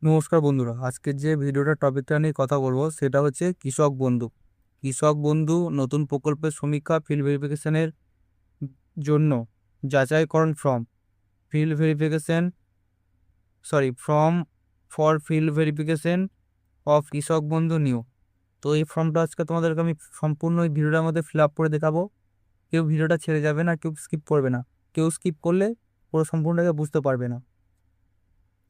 নমস্কার বন্ধুরা, আজকের যে ভিডিওটা টপিকটা নিয়ে কথা বলবো সেটা হচ্ছে কৃষক বন্ধু। কৃষক বন্ধু নতুন প্রকল্পের সমীক্ষা ফিল্ড ভেরিফিকেশনের জন্য যাচাইকরণ field verification form for field verification of Krishak Bandhu new. তো এই ফর্মটা আজকে তোমাদেরকে আমি সম্পূর্ণ এই ভিডিওটার মধ্যে ফিল আপ করে দেখাবো। কেউ ভিডিওটা ছেড়ে যাবে না, কেউ স্কিপ করবে না। কেউ স্কিপ করলে পুরো সম্পূর্ণটাকে বুঝতে পারবে না।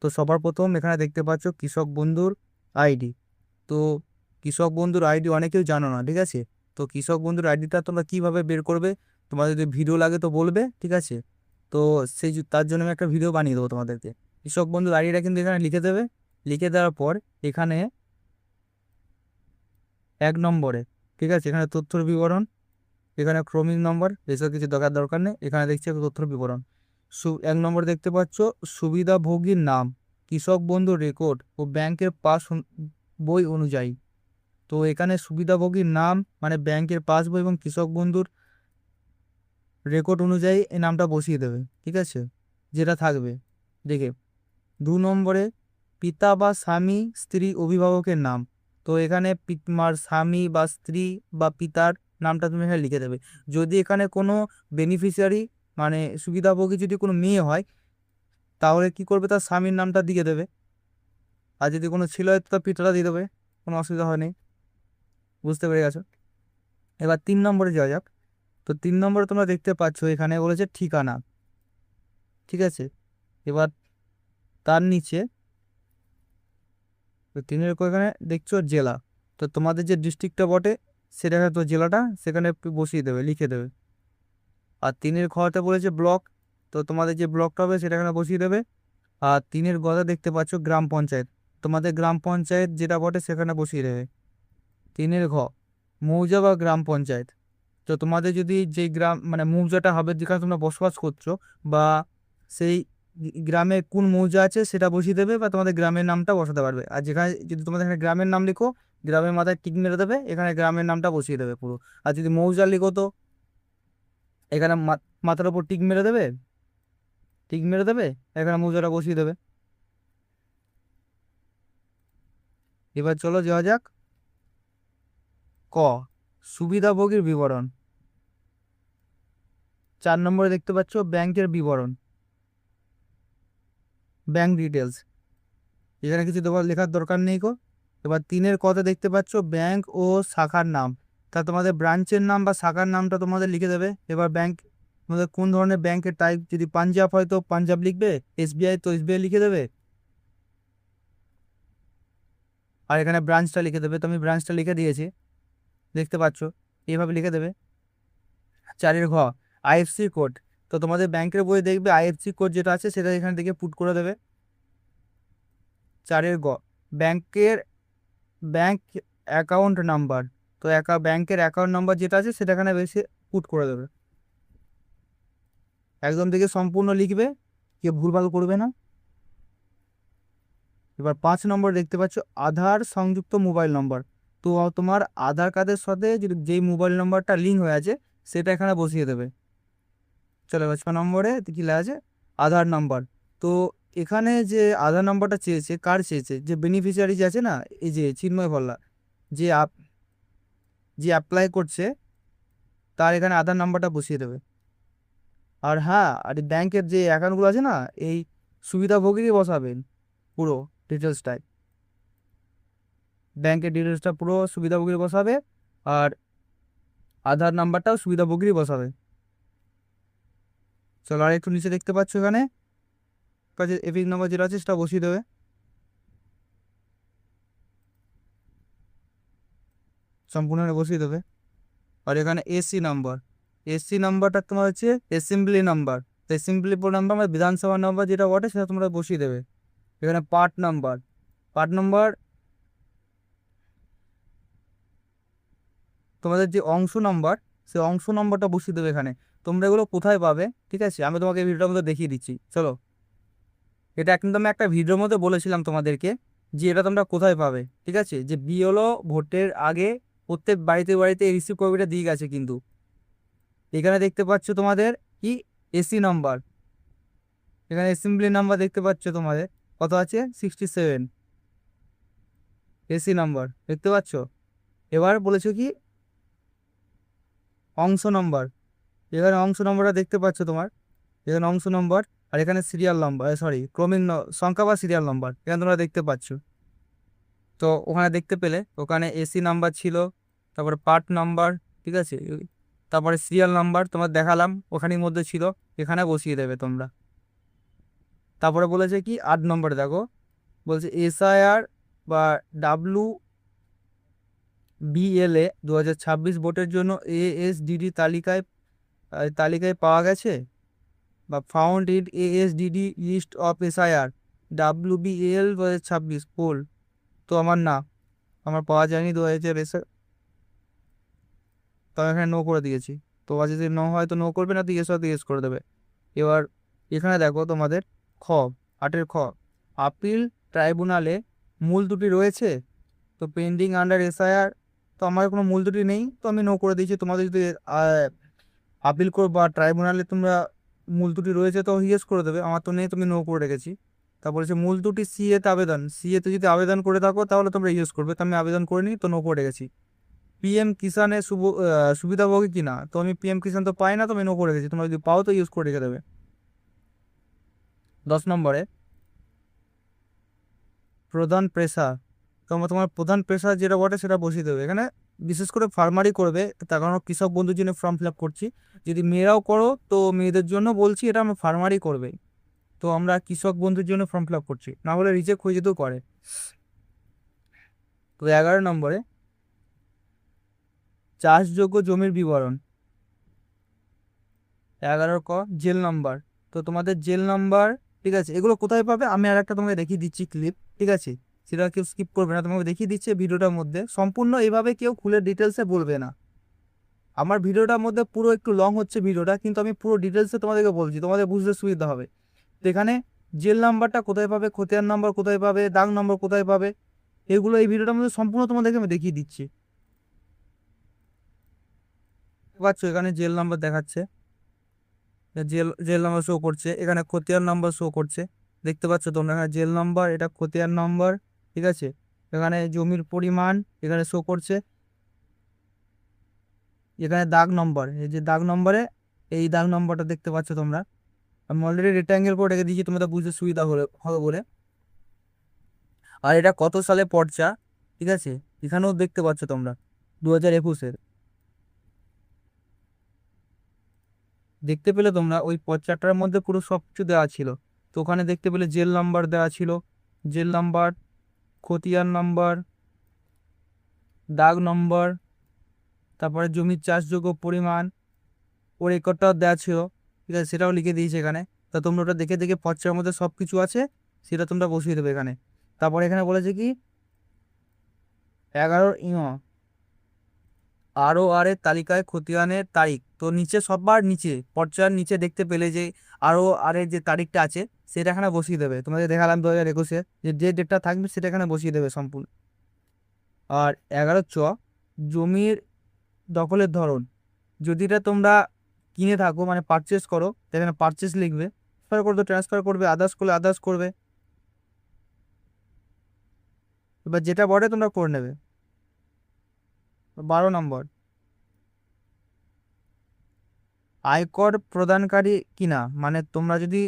তো সবার প্রথম এখানে দেখতে পাচ্ছ কৃষক বন্ধুর আইডি। তো কৃষক বন্ধুর আইডি অনেকেই জানো না, ঠিক আছে। তো কৃষক বন্ধুর আইডিটা তোমরা কিভাবে বের করবে, তোমাদের যদি ভিডিও লাগে তো বলবে, ঠিক আছে। তো তার জন্য আমি একটা ভিডিও বানিয়ে দেবো তোমাদেরকে। কৃষক বন্ধুর আইডিটা কিন্তু এখানে লিখে দেবে। লিখে দেওয়ার পর এখানে 1 নম্বরে, ঠিক আছে, এখানে তথ্যর বিবরণ, এখানে ক্রমিক নম্বর, এসব কিছু দরকার নেই। এখানে দেখছি তথ্যর বিবরণ। 1 নম্বর দেখতে পাচ্ছ সুবিধাভোগীর নাম, কৃষক বন্ধু রেকর্ড ও ব্যাংকের বই অনুযায়ী। তো এখানে সুবিধাভোগীর নাম মানে ব্যাংকের পাসবই এবং কৃষক বন্ধুর রেকর্ড অনুযায়ী এই নামটা বসিয়ে দেবে, ঠিক আছে, যেটা থাকবে দেখে। 2 নম্বরে পিতা বা স্বামী স্ত্রী অভিভাবকের নাম। তো এখানে তোমার স্বামী বা স্ত্রী বা পিতার নামটা তুমি এখানে লিখে দেবে। যদি এখানে কোনো বেনিফিশিয়ারি মানে সুবিধাভোগী যদি কোনো মেয়ে হয় তাহলে কি করবে, তার স্বামীর নামটা দিয়ে দেবে। আর যদি কোনো ছেলে হয় তো তার পিতাটা দিয়ে দেবে, কোনো অসুবিধা হয়নি। বুঝতে পেরে গেছো। এবার 3 নম্বরে যাওয়া যাক। তো 3 নম্বরে তোমরা দেখতে পাচ্ছ এখানে বলেছে ঠিকানা, ঠিক আছে। এবার তার নিচে এখানে দেখছো জেলা। তো তোমাদের যে ডিস্ট্রিক্টটা বটে সেটা তো জেলাটা সেখানে বসিয়ে দেবে, লিখে দেবে। আর 3 ঘরতে বলেছে ব্লক। তো তোমাদের যে ব্লকটা হবে সেটা এখানে বসিয়ে দেবে। আর 3 ঘরে দেখতে পাচ্ছ গ্রাম পঞ্চায়েত। তোমাদের গ্রাম পঞ্চায়েত যেটা বটে সেখানে বসিয়ে দেবে। 3 ঘ মৌজা বা গ্রাম পঞ্চায়েত। তো তোমাদের যদি যে গ্রাম মানে মৌজাটা হবে যেখানে তোমরা বসবাস করছো, বা সেই গ্রামে কোন মৌজা আছে সেটা বসিয়ে দেবে, বা তোমাদের গ্রামের নামটা বসাতে পারবে। আর যেখানে যদি তোমাদের এখানে গ্রামের নাম লিখো, গ্রামের মাথায় টিক মেরে দেবে, এখানে গ্রামের নামটা বসিয়ে দেবে পুরো। আর যদি মৌজা লিখো তো এখানে মাথার উপর টিক মেরে দেবে, টিক মেরে দেবে, এখানে মৌজাটা বসিয়ে দেবে। এবার চলো যাওয়া যাক ক সুবিধাভোগীর বিবরণ। 4 নম্বরে দেখতে পাচ্ছ ব্যাংকের বিবরণ, ব্যাংক ডিটেলস। এখানে কিছু লেখার দরকার নেই গো। এবার 3 কতে দেখতে পাচ্ছ ব্যাংক ও শাখার নাম। তা তোমাদের ব্রাঞ্চের নাম বা শাখার নামটা তোমাদের লিখে দেবে। এবার ব্যাংক তোমাদের কোন ধরনের ব্যাংকের টাইপ, যদি পাঞ্জাব হয় তো পাঞ্জাব লিখবে, এসবিআই তো এসবিআই লিখে দেবে। আর এখানে ব্রাঞ্চটা লিখে দেবে। তো আমি ব্রাঞ্চটা লিখে দিয়েছি, দেখতে পাচ্ছ, এইভাবে লিখে দেবে। 4 ঘ আইএফসি কোড। তো তোমাদের ব্যাংকের বইয়ে দেখবে আইএফসি কোড যেটা আছে সেটা এখান থেকে পুট করে দেবে। 4 গ ব্যাংকের ব্যাংক অ্যাকাউন্ট নাম্বার। তো ব্যাংকের অ্যাকাউন্ট নাম্বার যেটা আছে সেটা এখানে বেশি পুট করে দেবে। একদম থেকে সম্পূর্ণ লিখবে, কেউ ভুলভাল করবে না। এবার 5 নম্বর দেখতে পাচ্ছ আধার সংযুক্ত মোবাইল নম্বর। তো তোমার আধার কার্ডের সাথে যদি যেই মোবাইল নম্বরটা লিঙ্ক হয়ে আছে সেটা এখানে বসিয়ে দেবে। চলো এবার 6 নম্বরে কি লেখা আছে আধার নাম্বার। তো এখানে যে আধার নাম্বারটা চেয়েছে, কার চেয়েছে, যে বেনিফিশিয়ারি যে আছে না, এই যে চিন্ময় ভল্লা, যে যে অ্যাপ্লাই করছে তার এখানে আধার নাম্বারটা বসিয়ে দেবে। আর হ্যাঁ, আর ব্যাংকের যে অ্যাকাউন্টগুলো আছে না, এই সুবিধাভোগীরই বসাবেন পুরো ডিটেলসটাই। ব্যাংকের ডিটেলসটা পুরো সুবিধাভোগীর বসাবে, আর আধার নাম্বারটাও সুবিধাভোগীরই বসাবে। চলো আর একটু নিচে দেখতে পাচ্ছ এখানে কাছে এপিক নাম্বার যেটা আছে সেটা বসিয়ে দেবে, সম্পূর্ণ বসিয়ে দেবে। আর এখানে এসি নাম্বার, এসি নাম্বারটা তোমার হচ্ছে অ্যাসেম্বলি নাম্বার। অ্যাসেম্বলি নাম্বার মানে বিধানসভা নাম্বার যেটা বটে সেটা তোমরা বসিয়ে দেবে। এখানে পার্ট নাম্বার, পার্ট নাম্বার তোমাদের যে অংশ নাম্বার, সেই অংশ নাম্বারটা বসিয়ে দেবে এখানে। তোমরা এগুলো কোথায় পাবে, ঠিক আছে, আমি তোমাকে এই ভিডিওটার মধ্যে দেখিয়ে দিচ্ছি। চলো, এটা কিন্তু আমি একটা ভিডিওর মধ্যে বলেছিলাম তোমাদেরকে যে এটা তোমরা কোথায় পাবে, ঠিক আছে। যে বিএলও ভোটের আগে প্রত্যেক বাড়িতে বাড়িতে রিসিভ কপিটা দিয়ে গেছে কিন্তু। এখানে দেখতে পাচ্ছ তোমাদের কি এসি নাম্বার, এখানে অ্যাসেম্বলি নাম্বার দেখতে পাচ্ছ তোমাদের কত আছে 67। এসি নাম্বার দেখতে পাচ্ছ। এবার বলেছো কি অংশ নম্বর, এখানে অংশ নম্বরটা দেখতে পাচ্ছ তোমার, এখানে অংশ নম্বর আর এখানে সিরিয়াল নাম্বার, সরি ক্রমিক সংখ্যা বা সিরিয়াল নাম্বার এখানে তোমরা দেখতে পাচ্ছ। তো ওখানে দেখতে পেলে ওখানে এসি নাম্বার ছিল, তারপরে পার্ট নাম্বার, ঠিক আছে, তারপরে সিরিয়াল নাম্বার তোমার দেখালাম ওখানের মধ্যে ছিল, এখানে বসিয়ে দেবে তোমরা। তারপরে বলেছে কি 8 নম্বরে দেখো, বলছে এসআইআর বা WBLA 2026 ভোটের জন্য ASDD তালিকায় পাওয়া গেছে, বা found in ASDD list of SIR WBL 2026 poll. তো আমার পাওয়া যায়নি 2000 তো আমি এখানে নো করে দিয়েছি। তো যদি নো হয় তো নো করবে, না তো ইয়েস হয় তো ইয়েস করে দেবে। এবার এখানে দেখো তোমাদের খ, 8-খ, আপিল ট্রাইব্যুনালে মূল ত্রুটি রয়েছে, তো পেন্ডিং আন্ডার এসআইআর, তো আমার কোনো মূল ত্রুটি নেই, তো আমি নো করে দিয়েছি। তোমাদের যদি আপিল করো বা ট্রাইব্যুনালে তোমরা মূল ত্রুটি রয়েছে তো ইয়েস করে দেবে, আমার তো নেই, তুমি নো করে রেখেছি। তারপরে যে মূল ত্রুটি সিএতে আবেদন, সিএতে যদি আবেদন করে থাকো তাহলে তোমরা ইউজ করবে, তো আমি আবেদন করিনি তো নো করে রেখেছি। পিএম কিষানে সুবিধাভোগী কিনা, তো আমি পিএম কিষান তো পাই না, তো আমি নো করে রেখেছি, তোমরা যদি পাও তো ইউজ করে রেখে দেবে। 10 নম্বরে প্রধান পেশা, তোমার প্রধান পেশা যেটা বটে সেটা বসিয়ে দেবে এখানে। বিশেষ করে ফার্মারি করবে, তার কারণ কৃষক বন্ধুর জন্য ফর্ম ফিল আপ করছি। যদি মেয়েরাও করো তো মেয়েদের জন্য বলছি, এটা আমার ফার্মারি করবে, তো আমরা কৃষক বন্ধুর জন্য ফর্ম ফিল আপ করছি, না হলে রিজেক্ট হয়ে যেতেও করে। তো 11 নম্বরে চাষযোগ্য জমির বিবরণ। 11 ক জেল নাম্বার, তো তোমাদের জেল নাম্বার, ঠিক আছে, এগুলো কোথায় পাবে আমি আর একটা তোমাকে দেখিয়ে দিচ্ছি ক্লিপ, ঠিক আছে, সেটা কেউ স্কিপ করবে না, তোমাকে দেখিয়ে দিচ্ছে ভিডিওটার মধ্যে সম্পূর্ণ এইভাবে কেউ খুলে ডিটেলসে বলবে না। আমার ভিডিওটার মধ্যে পুরো একটু লং হচ্ছে ভিডিওটা, কিন্তু আমি পুরো ডিটেলসে তোমাদেরকে বলছি, তোমাদের বুঝতে সুবিধা হবে। তো এখানে জেল নাম্বারটা কোথায় পাবে, খতিয়ান নাম্বার কোথায় পাবে, দাগ নম্বর কোথায় পাবে, এগুলো এই ভিডিওটার মধ্যে সম্পূর্ণ তোমাদেরকে আমি দেখিয়ে দিচ্ছি। পাচ্ছ এখানে জেল নাম্বার দেখাচ্ছে, জেল জেল নাম্বার শো করছে, এখানে খতিয়ান নাম্বার শো করছে, দেখতে পাচ্ছ তোমরা এখানে জেল নাম্বার, এটা খতিয়ান নাম্বার, ঠিক আছে, এখানে জমির পরিমাণ এখানে শো করছে, এখানে দাগ নম্বর, এই যে দাগ নম্বরে এই দাগ নম্বরটা দেখতে পাচ্ছ তোমরা, আমি অলরেডি রেক্টাঙ্গেল করে রেখে দিয়েছি তোমাদের বুঝতে সুবিধা হবে বলে। আর এটা কত সালে পর্চা, ঠিক আছে, এখানেও দেখতে পাচ্ছ তোমরা 2021-এর, দেখতে পেলে তোমরা ওই পর্চাটার মধ্যে পুরো সব কিছু দেওয়া ছিল। তো ওখানে দেখতে পেলে জেল নাম্বার দেওয়া ছিল, জেল নাম্বার, খতিয়ান নাম্বার, দাগ নম্বর, তারপরে জমির চাষযোগ্য পরিমাণ, ওর রেকর্ডটাও দেওয়া ছিল, ঠিক আছে, সেটাও লিখে দিয়েছে এখানে। তা তোমরা ওটা দেখে দেখে পর্চার মধ্যে সব কিছু আছে, সেটা তোমরা বসিয়ে দেবে এখানে। তারপরে এখানে বলেছে কি 11 ROR এর তালিকায় খতিয়ানের তারিখ, তো নিচে সবার নিচে পর্চার নিচে দেখতে পেলে যে ROR এর যে তারিখটা আছে সেটা এখানে বসিয়ে দেবে। তোমাদের দেখালাম 2021-এ যে ডেটটা থাকবে সেটা এখানে বসিয়ে দেবে সম্পূর্ণ। আর 11 জমির দখলের ধরন, যদি এটা তোমরা কিনে থাকো মানে পারচেস করো সেখানে পারচেস লিখবে, ট্রান্সফার করবে তো ট্রান্সফার করবে, আদার্স করলে আদার্স করবে, এবার যেটা বলে তোমরা করে নেবে। 12 নম্বর আয়কর প্রদানকারী কিনা, মানে তোমরা যদি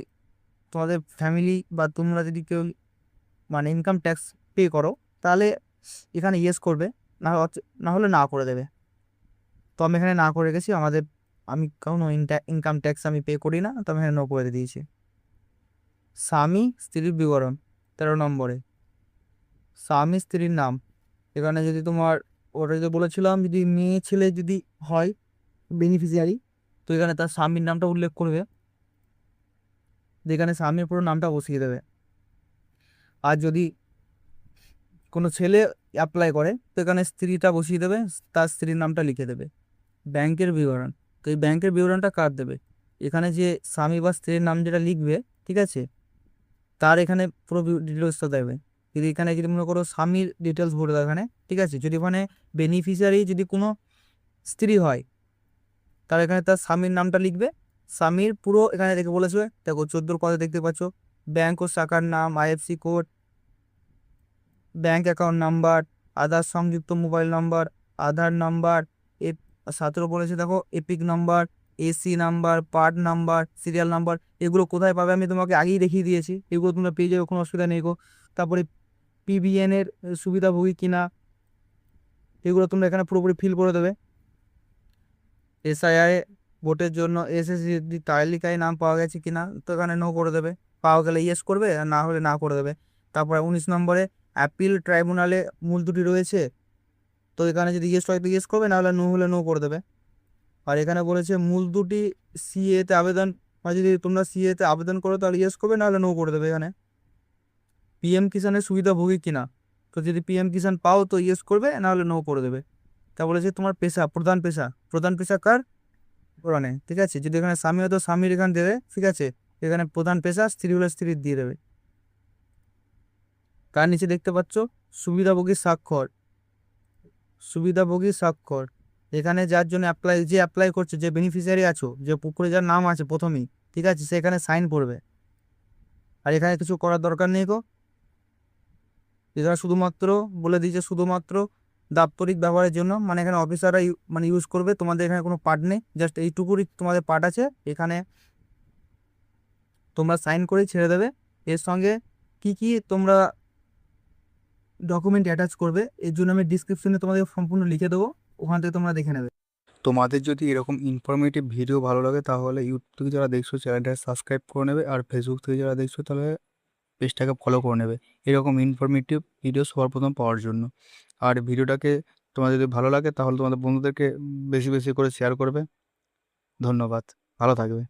তোমাদের ফ্যামিলি বা তোমরা যদি কেউ মানে ইনকাম ট্যাক্স পে করো তাহলে এখানে ইয়েস করবে, না হলে না করে দেবে। তো আমি এখানে না করে রেখেছি, আমি কোনো ইনকাম ট্যাক্স আমি পে করি না, তো আমি এখানে নো করে দিয়েছি। স্বামী স্ত্রীর বিবরণ 13 নম্বরে স্বামী স্ত্রীর নাম, এখানে যদি তোমার ওটা যে বলেছিলাম যদি মেয়ে ছেলে যদি হয় বেনিফিশিয়ারি, তো এখানে তার স্বামীর নামটা উল্লেখ করবে, যেখানে স্বামীর পুরো নামটা বসিয়ে দেবে। আর যদি কোনো ছেলে অ্যাপ্লাই করে তো এখানে স্ত্রীটা বসিয়ে দেবে, তার স্ত্রীর নামটা লিখে দেবে। ব্যাংকের বিবরণ, তো এই ব্যাংকের বিবরণটা কার দেবে, এখানে যে স্বামী বা স্ত্রীর নাম যেটা লিখবে, ঠিক আছে, তার এখানে পুরো ডিটেলসটা দেবে। যদি এখানে যদি মনে করো স্বামীর ডিটেলস ভরে দেবে এখানে, ঠিক আছে, যদি ওখানে বেনিফিশিয়ারি যদি কোনো স্ত্রী হয় তাহলে এখানে তার স্বামীর নামটা লিখবে, স্বামীর পুরো এখানে দেখে বলেছে, দেখো 14 কথা দেখতে পাচ্ছ, ব্যাংক ও শাখার নাম, IFSC code, bank account number, Aadhaar সংযুক্ত মোবাইল নাম্বার, আধার নাম্বার, 17 বলেছে দেখো EPIC number, AC number, part number, serial number, এগুলো কোথায় পাবে আমি তোমাকে আগেই দেখিয়ে দিয়েছি, এগুলো তোমরা পেয়ে যাবে, কোনো অসুবিধা নেই গো। তারপরে পিবিএন এর সুবিধাভোগী কিনা, এগুলো তোমরা এখানে পুরোপুরি ফিল করে দেবে। এসআইআই ভোটের জন্য এসএসসি তালিকায় নাম পাওয়া গেছে কিনা, তো এখানে নো করে দেবে, পাওয়া গেলে ইয়েস করবে, আর না হলে না করে দেবে। তারপরে 19 নম্বরে অ্যাপিল ট্রাইব্যুনালে মূল ত্রুটি রয়েছে, তো এখানে যদি ইয়েস হয় তো ইয়েস করবে, না হলে নো হলে নো করে দেবে। আর এখানে বলেছে মূল ত্রুটি সিএতে আবেদন, মানে যদি তোমরা সিএতে আবেদন করো তাহলে ইয়েস করবে, না হলে নো করে দেবে। এখানে পিএম কিষানের সুবিধাভোগী কিনা, তো যদি পিএম কিষান পাও তো ইয়েস করবে, না হলে নো করে দেবে। তা বলেছে তোমার পেশা, প্রধান পেশা কার, পুরানে, ঠিক আছে। যদি এখানে স্বামী হয় তো স্বামীর এখানে দেবে, ঠিক আছে। এখানে প্রধান পেশা, স্ত্রী হলে স্ত্রীর দিয়ে দেবে। তার নিচে দেখতে পাচ্ছ সুবিধাভোগী স্বাক্ষর, এখানে যার জন্য অ্যাপ্লাই করছে, যে বেনিফিশিয়ারি আছো, যে পুকুরে যার নাম আছে প্রথমেই, ঠিক আছে, সে এখানে সাইন করবে। আর এখানে কিছু করার দরকার নেই গো, এখানে শুধুমাত্র বলে দিয়েছে শুধুমাত্র দাপ্তরিক ব্যবহারের জন্য, মানে এখানে অফিসাররা মানে ইউজ করবে, তোমাদের এখানে কোনো পার্ট নেই, জাস্ট এইটুকুই তোমাদের পার্ট আছে। এখানে তোমরা সাইন করেই ছেড়ে দেবে। এর সঙ্গে কি কি তোমরা ডকুমেন্ট অ্যাটাচ করবে, এর জন্য আমি ডিসক্রিপশনে তোমাদের সম্পূর্ণ লিখে দেবো, ওখান থেকে তোমরা দেখে নেবে। তোমাদের যদি এরকম ইনফরমেটিভ ভিডিও ভালো লাগে তাহলে ইউটিউব থেকে যারা দেখছো চ্যানেলটা সাবস্ক্রাইব করে নেবে, আর ফেসবুক থেকে যারা দেখছো তাহলে পেজটাকে ফলো করে নেবে, এরকম ইনফরমেটিভ ভিডিও সবার প্রথম পাওয়ার জন্য। আর ভিডিওটাকে তোমাদের যদি ভালো লাগে তাহলে তোমাদের বন্ধুদেরকে বেশি বেশি করে শেয়ার করবে। ধন্যবাদ, ভালো থাকবে।